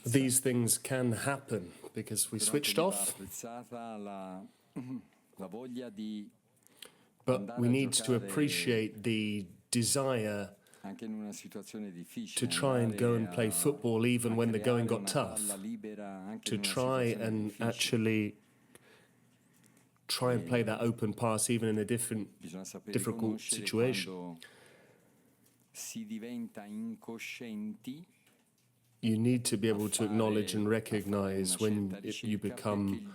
These things can happen because we switched off, but we need to appreciate the desire to try and go and play football even when the going got tough, to try and actually play that open pass even in a difficult situation. You need to be able to acknowledge and recognize when you become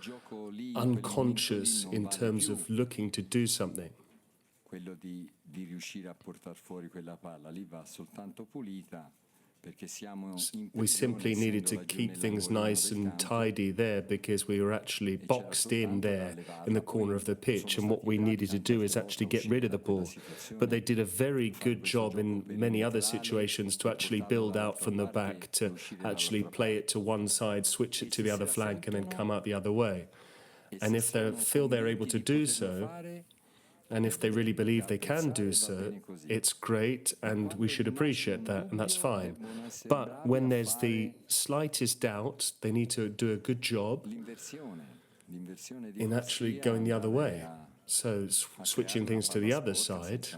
unconscious in terms of looking to do something. We simply needed to keep things nice and tidy there because we were actually boxed in there in the corner of the pitch, and what we needed to do is actually get rid of the ball. But they did a very good job in many other situations to actually build out from the back, to actually play it to one side, switch it to the other flank, and then come out the other way. And if they feel they're able to do so, and if they really believe they can do so, it's great, and we should appreciate that, and that's fine. But when there's the slightest doubt, they need to do a good job in actually going the other way. So switching things to the other side,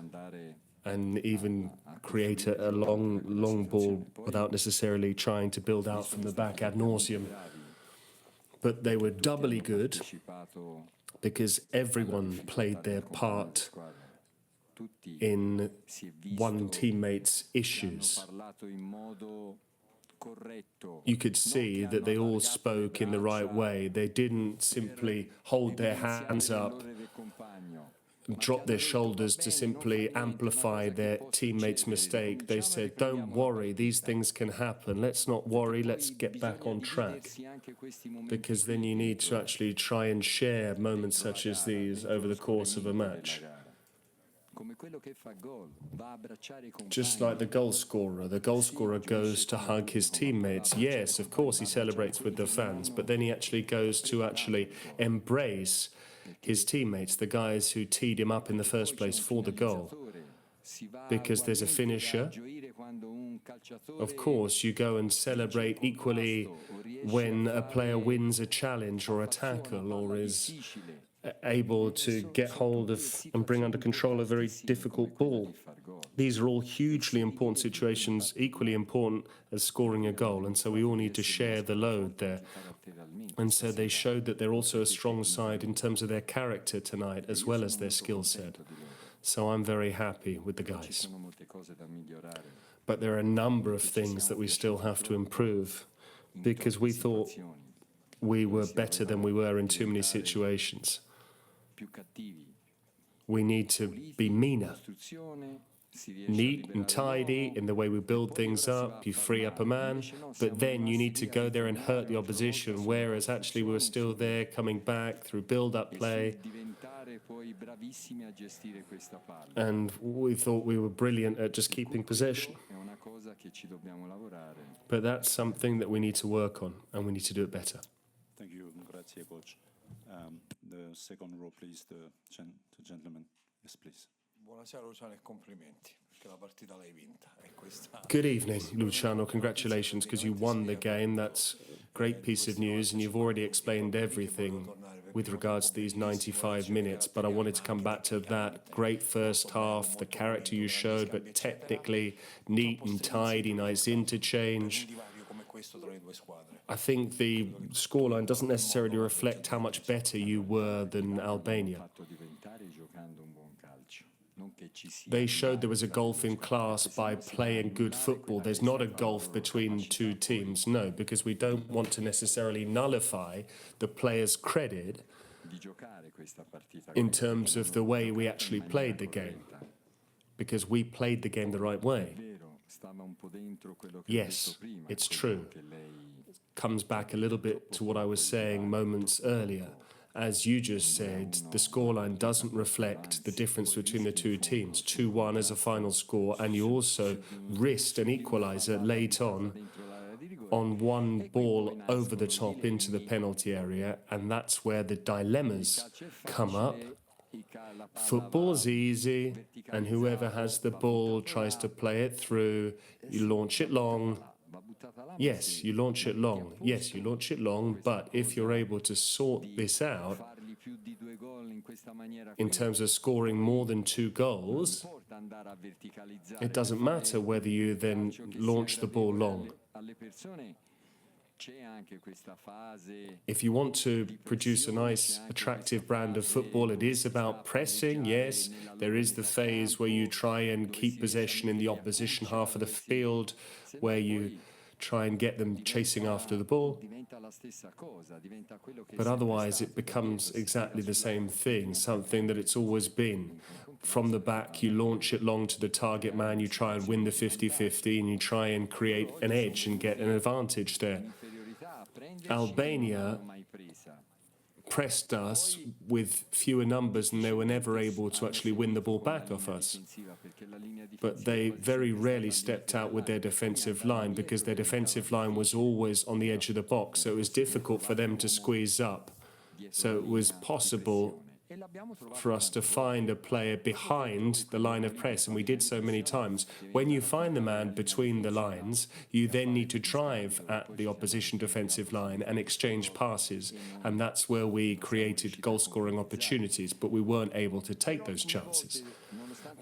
and even create a long ball without necessarily trying to build out from the back ad nauseum. But they were doubly good because everyone played their part in one teammate's issues. You could see that they all spoke in the right way. They didn't simply hold their hands up, drop their shoulders to simply amplify their teammate's mistake. They said, don't worry, these things can happen. Let's not worry, let's get back on track. Because then you need to actually try and share moments such as these over the course of a match. Just like the goal scorer goes to hug his teammates. Yes, of course, he celebrates with the fans, but then he actually goes to actually embrace his teammates, the guys who teed him up in the first place for the goal. Because there's a finisher. Of course, you go and celebrate equally when a player wins a challenge or a tackle, or is able to get hold of and bring under control a very difficult ball. These are all hugely important situations, equally important as scoring a goal, and so we all need to share the load there. And so they showed that they're also a strong side in terms of their character tonight, as well as their skill set. So I'm very happy with the guys. But there are a number of things that we still have to improve, because we thought we were better than we were in too many situations. We need to be meaner, neat and tidy in the way we build things up. You free up a man, but then you need to go there and hurt the opposition, whereas actually we were still there, coming back through build-up play. And we thought we were brilliant at just keeping possession. But that's something that we need to work on, and we need to do it better. Thank you. Grazie, coach. The second row, please, the gentleman. Yes, please. Good evening, Luciano. Congratulations, because you won the game. That's a great piece of news, and you've already explained everything with regards to these 95 minutes. But I wanted to come back to that great first half, the character you showed, but technically neat and tidy, nice interchange. I think the scoreline doesn't necessarily reflect how much better you were than Albania. They showed there was a gulf in class by playing good football. There's not a gulf between two teams, no, because we don't want to necessarily nullify the players' credit in terms of the way we actually played the game, because we played the game the right way. Yes, it's true. It comes back a little bit to what I was saying moments earlier. As you just said, the scoreline doesn't reflect the difference between the two teams. 2-1 as a final score, and you also risked an equaliser late on one ball over the top into the penalty area, and that's where the dilemmas come up Football's easy, and whoever has the ball tries to play it through. You launch it long. Yes, you launch it long. Yes, you launch it long, but if you're able to sort this out in terms of scoring more than 2 goals, it doesn't matter whether you then launch the ball long. If you want to produce a nice, attractive brand of football, it is about pressing, yes. There is the phase where you try and keep possession in the opposition half of the field, where you try and get them chasing after the ball. But otherwise, it becomes exactly the same thing, something that it's always been. From the back, you launch it long to the target man, you try and win the 50-50, and you try and create an edge and get an advantage there. Albania pressed us with fewer numbers, and they were never able to actually win the ball back off us. But they very rarely stepped out with their defensive line, because their defensive line was always on the edge of the box, so it was difficult for them to squeeze up. So it was possible for us to find a player behind the line of press, and we did so many times. When you find the man between the lines, you then need to drive at the opposition defensive line and exchange passes, and that's where we created goal-scoring opportunities, but we weren't able to take those chances.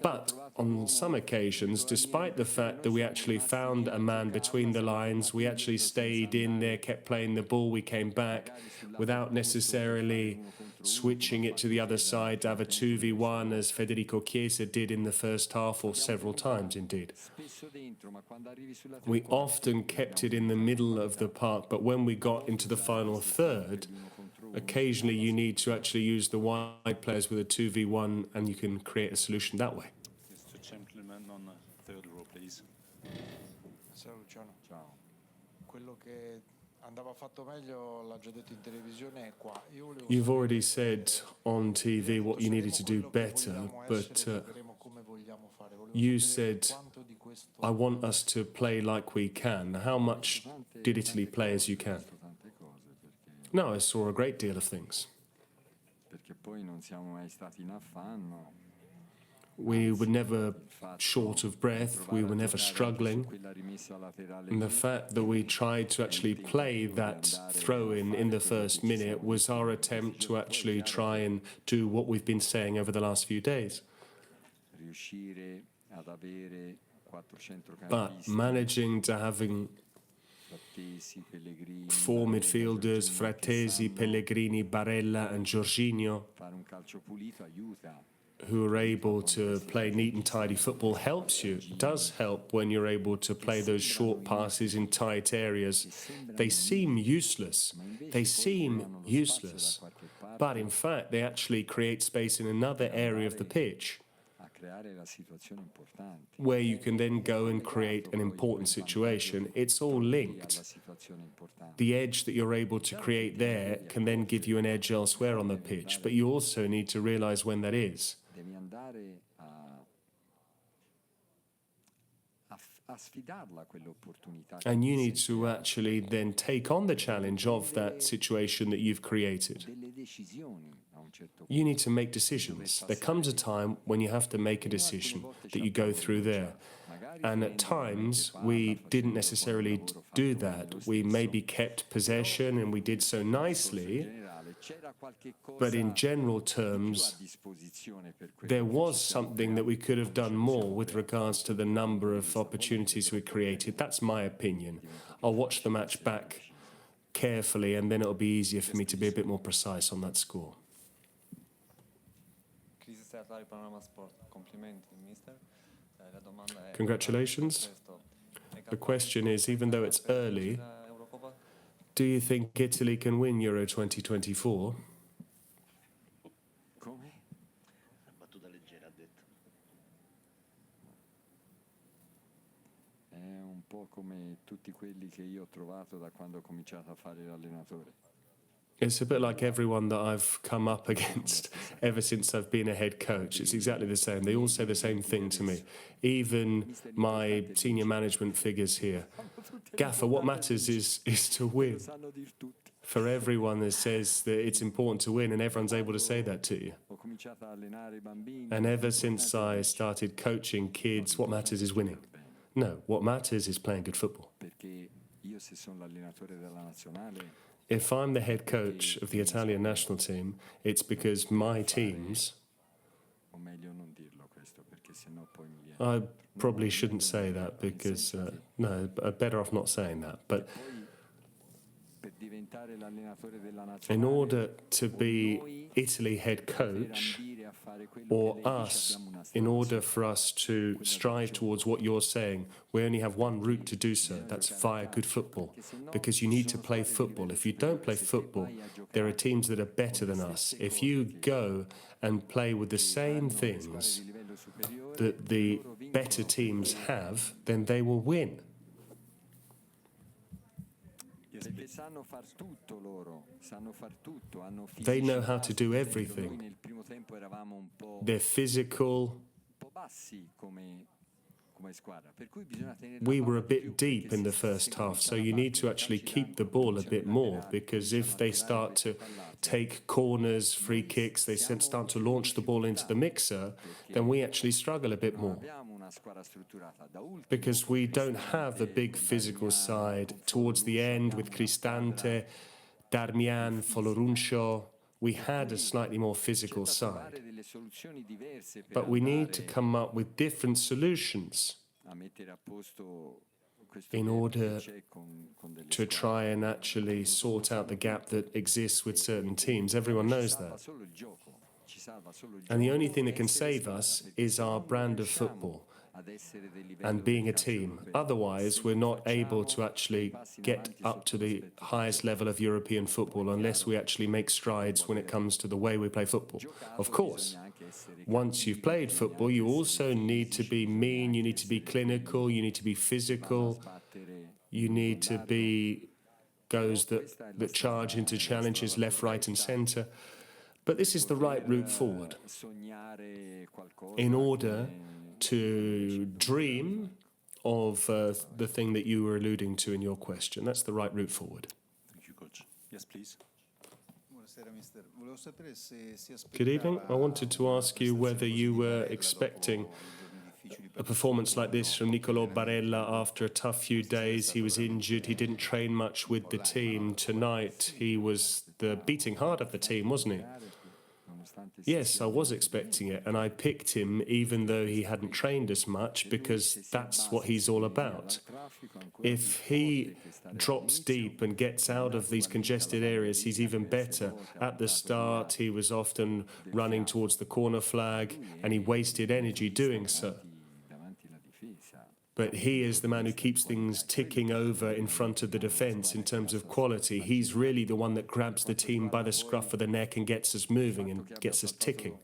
But on some occasions, despite the fact that we actually found a man between the lines, we actually stayed in there, kept playing the ball, we came back without necessarily switching it to the other side to have a 2v1 as Federico Chiesa did in the first half, or several times indeed. We often kept it in the middle of the park, but when we got into the final third, occasionally you need to actually use the wide players with a 2v1, and you can create a solution that way. Mr. Gentleman on the third row, please. Ciao Luciano. Ciao. Quello che andava fatto meglio l'ha già detto in televisione è qua. You've already said on TV what you needed to do better, but you said, I want us to play like we can. How much did Italy play as you can? No, I saw a great deal of things. We were never short of breath, we were never struggling. And the fact that we tried to actually play that throw-in in the first minute was our attempt to actually try and do what we've been saying over the last few days. But managing to having 4 midfielders, Frattesi, Pellegrini, Barella and Jorginho, who are able to play neat and tidy football, helps you. It does help when you're able to play those short passes in tight areas. They seem useless. But in fact, they actually create space in another area of the pitch, where you can then go and create an important situation. It's all linked. The edge that you're able to create there can then give you an edge elsewhere on the pitch, but you also need to realize when that is. And you need to actually then take on the challenge of that situation that you've created. You need to make decisions. There comes a time when you have to make a decision that you go through there. And at times, we didn't necessarily do that. We maybe kept possession, and we did so nicely. But in general terms, there was something that we could have done more with regards to the number of opportunities we created. That's my opinion. I'll watch the match back carefully, and then it'll be easier for me to be a bit more precise on that score. Congratulations. The question is, even though it's early, do you think Italy can win Euro 2024? It's a bit like everyone that I've come up against ever since I've been a head coach. It's exactly the same. They all say the same thing to me. Even my senior management figures here. Gaffer, what matters is to win. for everyone that says that it's important to win, and everyone's able to say that to you. And ever since I started coaching kids, what matters is winning. No, what matters is playing good football. If I'm the head coach of the Italian national team, it's because my teams... I probably shouldn't say that because, no, better off not saying that. But in order to be Italy head coach, or us, in order for us to strive towards what you're saying, we only have one route to do so. That's via good football. Because you need to play football. If you don't play football, there are teams that are better than us. If you go and play with the same things that the better teams have, then they will win. They know how to do everything. They're physical. We were a bit deep in the first half, so you need to actually keep the ball a bit more, because if they start to take corners, free kicks, they start to launch the ball into the mixer, then we actually struggle a bit more. Because we don't have a big physical side. Towards the end with Cristante, Darmian, Foloruncio, we had a slightly more physical side. But we need to come up with different solutions in order to try and actually sort out the gap that exists with certain teams. Everyone knows that. And the only thing that can save us is our brand of football and being a team. Otherwise, we're not able to actually get up to the highest level of European football unless we actually make strides when it comes to the way we play football. Of course, once you've played football, you also need to be mean, you need to be clinical, you need to be physical, you need to be those that charge into challenges left, right and centre. But this is the right route forward. In order to dream of the thing that you were alluding to in your question. That's the right route forward. Thank you, Coach. Yes, please. Good evening. I wanted to ask you whether you were expecting a performance like this from Niccolò Barella after a tough few days. He was injured. He didn't train much with the team. Tonight, he was the beating heart of the team, wasn't he? Yes, I was expecting it, and I picked him even though he hadn't trained as much, because that's what he's all about. If he drops deep and gets out of these congested areas, he's even better. At the start, he was often running towards the corner flag, and he wasted energy doing so. But he is the man who keeps things ticking over in front of the defence in terms of quality. He's really the one that grabs the team by the scruff of the neck and gets us moving and gets us ticking.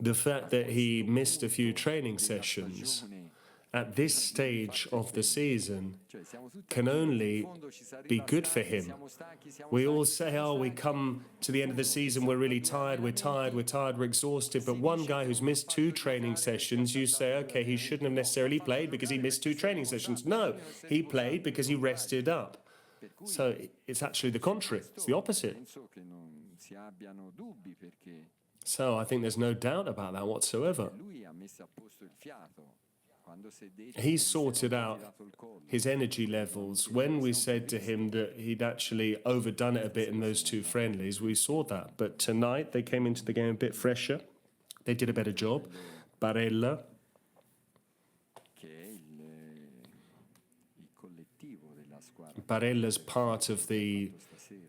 The fact that he missed a few training sessions at this stage of the season can only be good for him. We all say, oh, we come to the end of the season, we're really tired, we're exhausted. But one guy who's missed 2 training sessions, you say, okay, he shouldn't have necessarily played because he missed 2 training sessions. No, he played because he rested up. So it's actually the contrary, it's the opposite. So I think there's no doubt about that whatsoever. He sorted out his energy levels. When we said to him that he'd actually overdone it a bit in those 2 friendlies, we saw that. But tonight they came into the game a bit fresher. They did a better job. Barella. Barella's part of the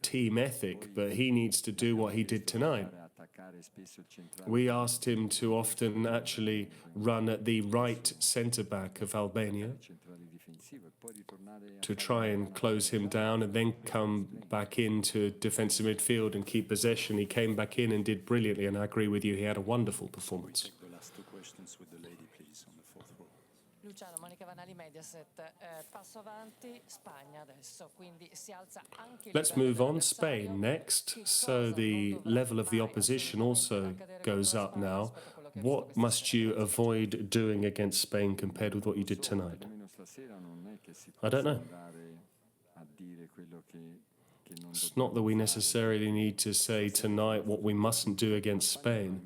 team ethic, but he needs to do what he did tonight. We asked him to often actually run at the right centre-back of Albania to try and close him down and then come back into defensive midfield and keep possession. He came back in and did brilliantly, and I agree with you, he had a wonderful performance. The last 2 questions with the lady, please, on the 4th row. Luciano, Monica Vanali, Mediaset. Passo avanti, Spagna adesso, quindi si alza anche il Let's livello move on. dell'avversario. Spain next. So the level of the opposition also goes up now. What must you avoid doing against Spain compared with what you did tonight? I don't know. It's not that we necessarily need to say tonight what we mustn't do against Spain.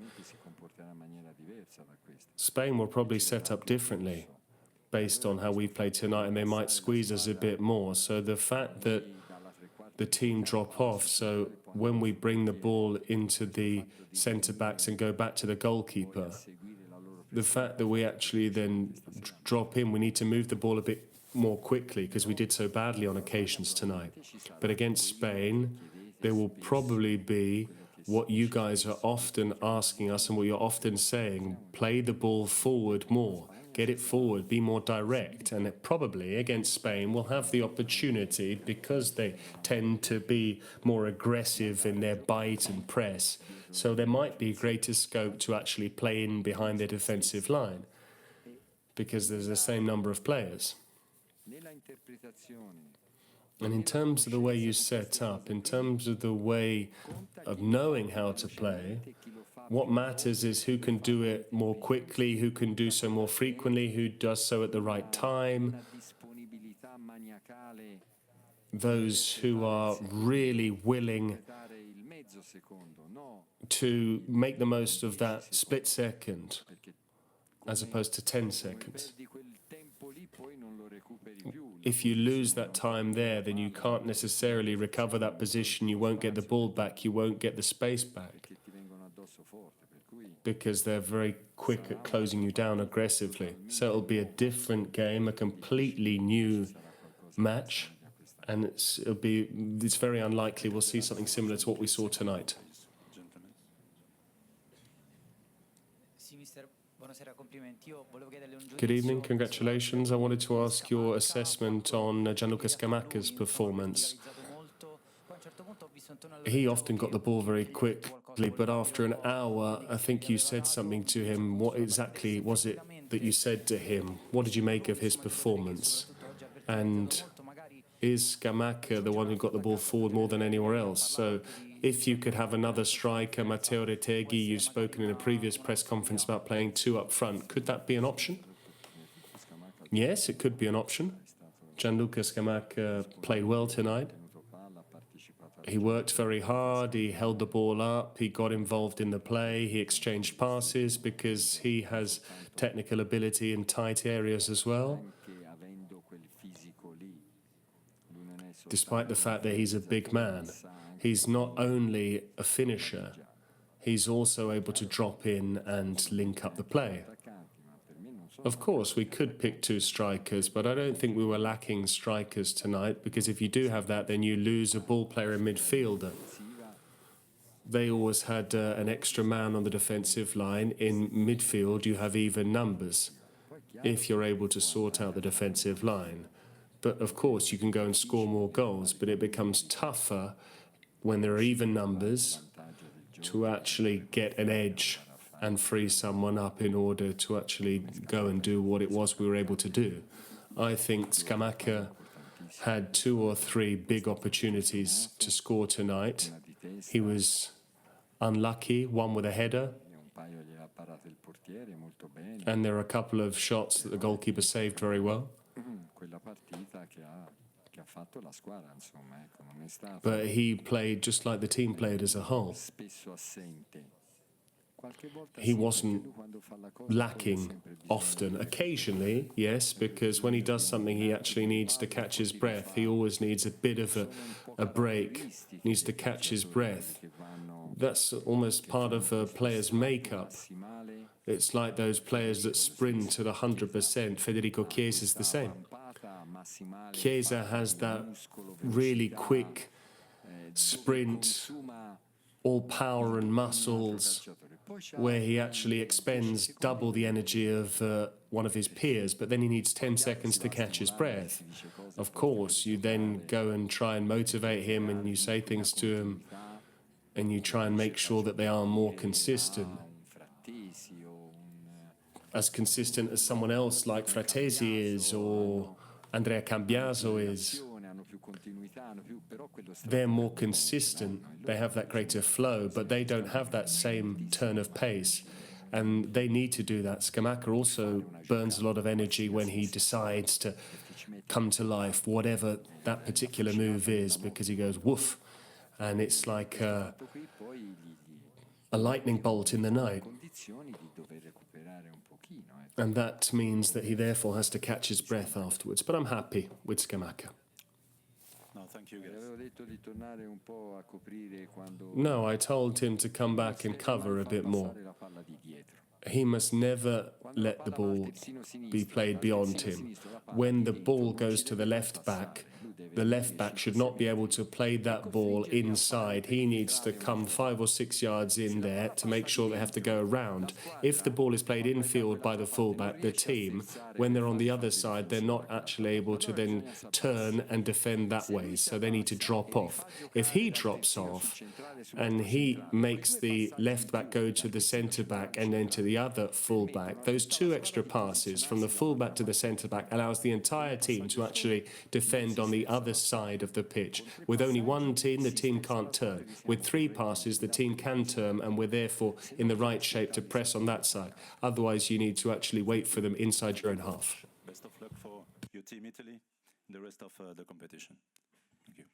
Spain will probably set up differently based on how we play tonight, and they might squeeze us a bit more. So the fact that the team drop off, so when we bring the ball into the centre-backs and go back to the goalkeeper, the fact that we actually then drop in, we need to move the ball a bit more quickly because we did so badly on occasions tonight. But against Spain, there will probably be what you guys are often asking us and what you're often saying, play the ball forward more, get it forward, be more direct. And it probably against Spain will have the opportunity, because they tend to be more aggressive in their bite and press. So there might be greater scope to actually play in behind their defensive line because there's the same number of players. And in terms of the way you set up, in terms of the way of knowing how to play, what matters is who can do it more quickly, who can do so more frequently, who does so at the right time. Those who are really willing to make the most of that split second as opposed to 10 seconds. If you lose that time there, then you can't necessarily recover that position. You won't get the ball back. You won't get the space back because they're very quick at closing you down aggressively. So it'll be a different game, a completely new match, and it's very unlikely we'll see something similar to what we saw tonight. Good evening, congratulations. I wanted to ask your assessment on Gianluca Scamacca's performance. He often got the ball very quickly, but after an hour, I think you said something to him. What exactly was it that you said to him? What did you make of his performance? And is Scamacca the one who got the ball forward more than anywhere else? So if you could have another striker, Matteo Retegui, you've spoken in a previous press conference about playing two up front. Could that be an option? Yes, it could be an option. Gianluca Scamacca played well tonight. He worked very hard, he held the ball up, he got involved in the play, he exchanged passes because he has technical ability in tight areas as well. Despite the fact that he's a big man, he's not only a finisher, he's also able to drop in and link up the play. Of course, we could pick two strikers, but I don't think we were lacking strikers tonight, because if you do have that, then you lose a ball player in midfield. They always had an extra man on the defensive line. In midfield, you have even numbers, if you're able to sort out the defensive line. But of course, you can go and score more goals, but it becomes tougher when there are even numbers to actually get an edge and free someone up in order to actually go and do what it was we were able to do. I think Scamacca had two or three big opportunities to score tonight. He was unlucky, one with a header, and there are a couple of shots that the goalkeeper saved very well. But he played just like the team played as a whole. He wasn't lacking often. Occasionally, yes, because when he does something, he actually needs to catch his breath. He always needs a bit of a break, needs to catch his breath. That's almost part of a player's makeup. It's like those players that sprint at 100%. Federico Chiesa is the same. Chiesa has that really quick sprint, all power and muscles, where he actually expends double the energy of one of his peers, but then he needs 10 seconds to catch his breath. Of course, you then go and try and motivate him, and you say things to him, and you try and make sure that they are more consistent. As consistent as someone else like Fratesi is, or Andrea Cambiaso is. They're more consistent, they have that greater flow, but they don't have that same turn of pace. And they need to do that. Scamacca also burns a lot of energy when he decides to come to life, whatever that particular move is, because he goes woof, and it's like a lightning bolt in the night. And that means that he therefore has to catch his breath afterwards. But I'm happy with Scamacca. No, thank you, guys. No, I told him to come back and cover a bit more. He must never let the ball be played beyond him. When the ball goes to the left back should not be able to play that ball inside. He needs to come 5 or 6 yards in there to make sure they have to go around. If the ball is played infield by the fullback, the team, when they're on the other side, they're not actually able to then turn and defend that way. So they need to drop off. If he drops off and he makes the left back go to the centre back and then to the other fullback, those 2 extra passes from the fullback to the centre back allows the entire team to actually defend on the other side of the pitch. With only one team, the team can't turn. With 3 passes, the team can turn, and we're therefore in the right shape to press on that side. Otherwise, you need to actually wait for them inside your own half. Best of luck for your team Italy and the rest of the competition. Thank you.